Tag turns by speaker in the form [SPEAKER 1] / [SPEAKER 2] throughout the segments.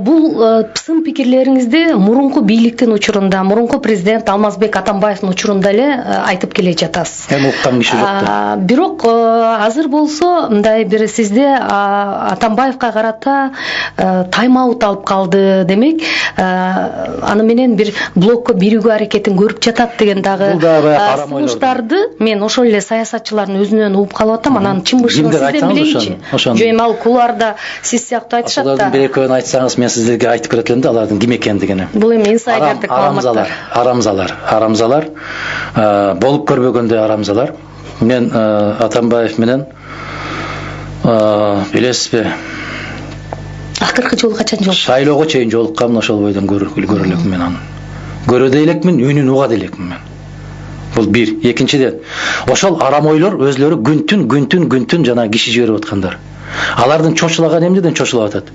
[SPEAKER 1] бул сын пикирлериңизди мурунку бийликтин учурунда, мурунку президент Алмазбек Атамбаевдин учурунда эле айтып келе жатасыз.
[SPEAKER 2] Эми уккан киши жок да.
[SPEAKER 1] Бирок азыр болсо мындай бир сизде Атамбаевга карата тайм-аут алып калды, демек аны менен бир блокко биригүү аракетин көрүп жатат деген дагы сунуштарды мен ошол эле саясатчылардын өзүнөн угуп калып атам. Анан чынбышын сизден билейинчи. Жөн ал кулуарда сиз сыяктуу айтышат да.
[SPEAKER 2] Алардын бир экөөнү айтсаңыз мен сиздерге айтып берет элем да, алардын ким экендигини.
[SPEAKER 1] Бул эми инсайдердик маалыматтар.
[SPEAKER 2] Арамзалар болуп көрбөгөндөй арамзалар. Мен Атамбаев менен билесизби,
[SPEAKER 1] акыркы жолу качан жолуктук?
[SPEAKER 2] Шайлоого чейин жолуккам, ошол бойдон көрө элекмин мен аны. Көрө да элекмин, үнүн уга да элекмин мен. Бул бир. Экинчиден, ошол арам ойлор өзлөрү күнтүн жана киши жиберип аткандар. Алардын чочулаган эмнеден чочулап атат?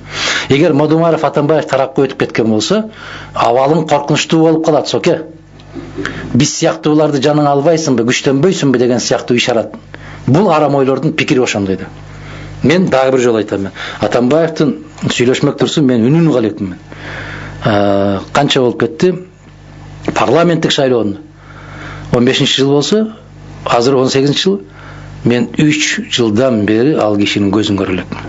[SPEAKER 2] Эгер Модумаров Атамбаев тарапка өтүп кеткен болсо, абалың коркунучтуу болуп калат, соке. Биз сыяктууларды жаның албайсыңбы, күчтөнбөйсүңбү деген сыяктуу ишарат. Бул арам ойлордун пикири ошондой да. Мен дагы бир жолу айтам. Атамбаевдин сүйлөшмөк турсун мен үнүн уга элекмин. Канча болуп кетти? Парламенттик шайлоонун 15-жыл болсо, азыр 18-жыл. Мен 3 жылдан бери ал кишинин көзүн көрө элекмин.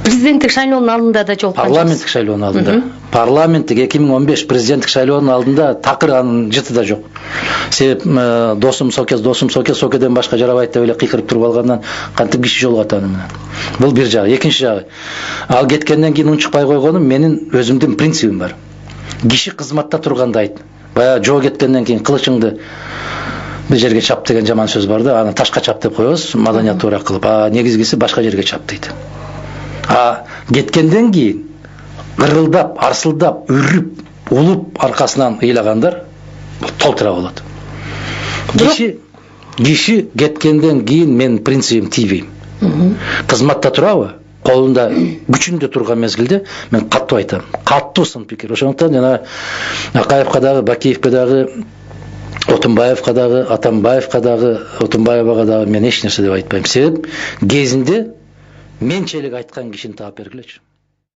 [SPEAKER 1] Президенттик шайлоонун алдында да жолуккан.
[SPEAKER 2] Парламенттик шайлоонун алдында. Парламенттик 2015 президенттик шайлоонун алдында такыр анын жыты да жок. Себеп досум Сокеден башка жарабайт деп эле кыйкырып туруп алгандан кантип киши жолугат аны менен. Бул бир жагы. Экинчи жагы, ал кеткенден кийин унчукпай койгонум менин өзүмдүн принцибим бар. Киши кызматта турганда айт. Бая жоо кеткенден кийин кылычыңды bir жерге чап деген жаман сөз бар да, аны ташка чап деп коебуз, маданиятуура кылып. Негизгиси башка жерге чап дейт. Кеткенден кийин ырылдап, арсылдап, үрүп, улуп аркасынан ыйлагандар толтура болот. Киши кеткенден кийин мен принцибим тийбейм. Кызматта турабы? Колунда күчүндө турган мезгилде мен каттуу айтам. Каттуу сын пикир. Ошондуктан жана Акаевка дагы, Бакиевке дагы, Отунбаевка дагы, Атамбаевка дагы, Отунбаевага дагы мен эч нерсе деп айтпайм. Себеп кезинде менчелик айткан кишини таап бергилечи.